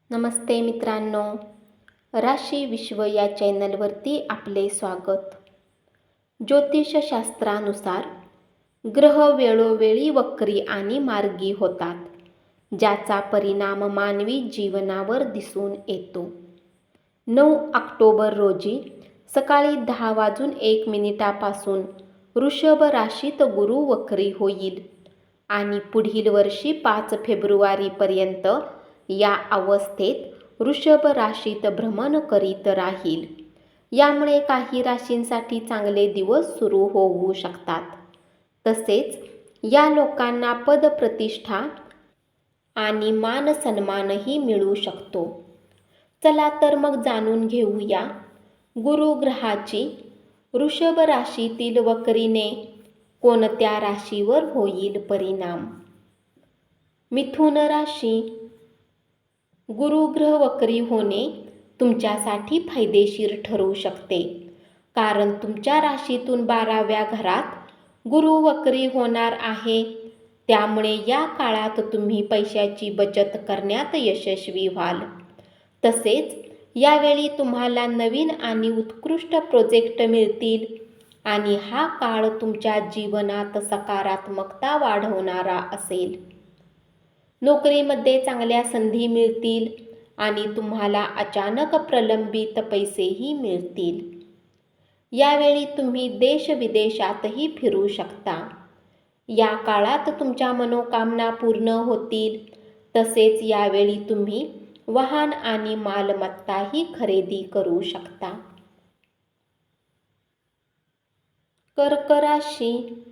नमस्ते मित्रांनो, राशी विश्व या चॅनलवरती आपले स्वागत. ज्योतिषशास्त्रानुसार ग्रह वेळोवेळी वक्री आणि मार्गी होतात, ज्याचा परिणाम मानवी जीवनावर दिसून येतो. 9 ऑक्टोबर रोजी सकाळी 10:01 पासून वृषभ राशीत गुरु वक्री होईल आणि पुढील वर्षी 5 फेब्रुवारीपर्यंत या अवस्थेत वृषभ राशीत भ्रमण करीत राहील. यामुळे काही राशींसाठी चांगले दिवस सुरू होऊ शकतात. तसेच या लोकांना पदप्रतिष्ठा आणि मान सन्मानही मिळू शकतो. चला तर मग जाणून घेऊया गुरु ग्रहाची वृषभ राशीतील वक्रीने कोणत्या राशीवर होईल परिणाम. मिथुन राशी. गुरुग्रह वक्री होणे तुमच्यासाठी फायदेशीर ठरू शकते, कारण तुमच्या राशीतून 12व्या घरात गुरु वक्री होणार आहे. त्यामुळे या काळात तुम्ही पैशाची बचत करण्यात यशस्वी व्हाल. तसेच यावेळी तुम्हाला नवीन आणि उत्कृष्ट प्रोजेक्ट मिळतील आणि हा काळ तुमच्या जीवनात सकारात्मकता वाढवणारा असेल. नोकरीमध्ये चांगल्या संधी मिळतील आणि तुम्हाला अचानक प्रलंबित पैसेही मिळतील. यावेळी तुम्ही देश-विदेशातही फिरू शकता. या काळात तुमच्या मनोकामना पूर्ण होतील. तसेच यावेळी तुम्ही वाहन आणि मालमत्ताही खरेदी करू शकता. कर्क राशी.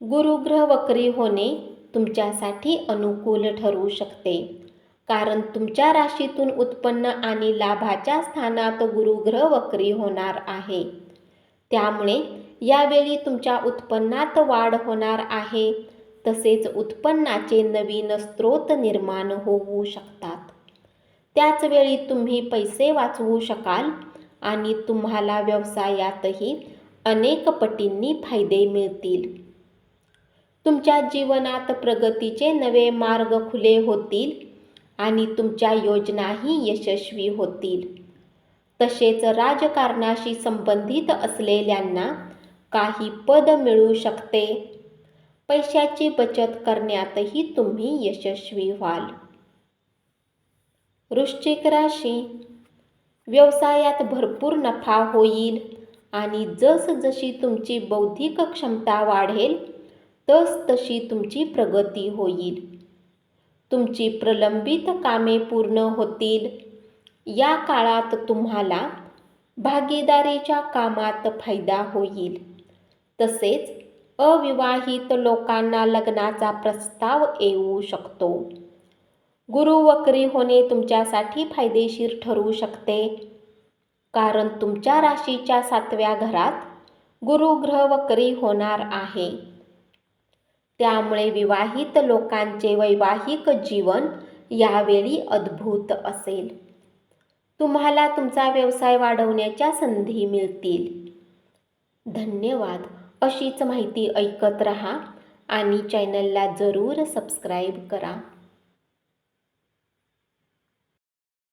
गुरुग्रह वक्री होणे तुमच्यासाठी अनुकूल ठरू शकते, कारण तुमच्या राशीतून उत्पन्न आणि लाभाच्या स्थानात गुरुग्रह वक्री होणार आहे. त्यामुळे यावेळी तुमच्या उत्पन्नात वाढ होणार आहे. तसेच उत्पन्नाचे नवीन स्रोत निर्माण होऊ शकतात. त्याचवेळी तुम्ही पैसे वाचवू शकाल आणि तुम्हाला व्यवसायातही अनेक पटींनी फायदे मिळतील. तुमच्या जीवनात प्रगतीचे नवे मार्ग खुले होतील आणि तुमच्या योजनाही यशस्वी होतील. तसेच राजकारणाशी संबंधित असलेल्यांना काही पद मिळू शकते. पैशाची बचत करण्यातही तुम्ही यशस्वी व्हाल. वृश्चिक राशी. व्यवसायात भरपूर नफा होईल आणि जसजशी तुमची बौद्धिक क्षमता वाढेल तसतशी तुमची प्रगती होईल. तुमची प्रलंबित कामे पूर्ण होतील. या काळात तुम्हाला भागीदारीच्या कामात फायदा होईल. तसेच अविवाहित लोकांना लग्नाचा प्रस्ताव येऊ शकतो. गुरु वक्री होणे तुमच्यासाठी फायदेशीर ठरू शकते, कारण तुमच्या राशीच्या 7व्या घरात गुरुग्रह वक्री होणार आहे. त्यामुळे विवाहित लोकांचे वैवाहिक जीवन यावेळी अद्भुत असेल. तुम्हाला तुमचा व्यवसाय वाढवण्याच्या संधी मिळतील. धन्यवाद. अशीच माहिती ऐकत रहा आणि चॅनलला जरूर सबस्क्राईब करा.